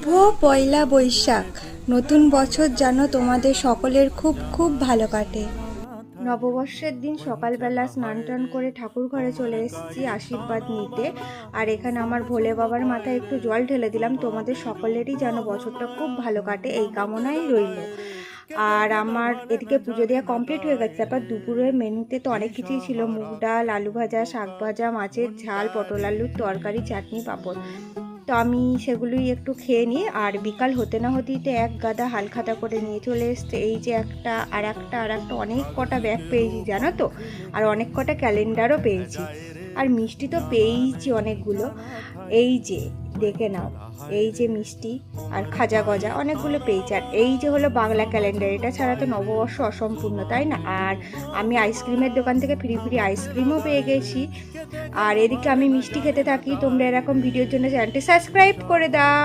শুভ পয়লা বৈশাখ। নতুন বছর যেন তোমাদের সকলের খুব খুব ভালো কাটে। নববর্ষের দিন সকালবেলা স্নান টান করে ঠাকুর ঘরে চলে এসেছি আশীর্বাদ নিতে। আর এখানে আমার ভোলে বাবার মাথায় একটু জল ঢেলে দিলাম। তোমাদের সকলেরই যেন বছরটা খুব ভালো কাটে এই কামনাই রইল। আর আমার এদিকে পুজো দেওয়া কমপ্লিট হয়ে গেছে। তারপর দুপুরের মেনুতে তো অনেক কিছুই ছিল, মুগ ডাল, আলু ভাজা, শাক ভাজা, মাছের ঝাল, পটল আলুর তরকারি, চাটনি, পাঁপড়। তো আমি সেগুলোই একটু খেয়ে নিই। আর বিকাল হতে না হতেই তো এক গাদা হালখাতা করে নিয়ে চলে এসছে। এই যে একটা আর একটা অনেক কটা ব্যাগ পেয়েছি জানো তো। আর অনেক কটা ক্যালেন্ডারও পেয়েছি। আর মিষ্টি তো পেয়েইছি অনেকগুলো। এই যে দেখে নাও, এই যে মিষ্টি আর খাজা গজা অনেকগুলো পেয়েছি। আর এই যে হলো বাংলা ক্যালেন্ডার, এটা ছাড়া তো নববর্ষ অসম্পূর্ণ, তাই না? আর আমি আইসক্রিমের দোকান থেকে ফ্রি ফ্রি আইসক্রিমও পেয়ে গেছি। আর এদিকে আমি মিষ্টি খেতে থাকি। তোমরা এরকম ভিডিওর জন্য চ্যানেলটি সাবস্ক্রাইব করে দাও।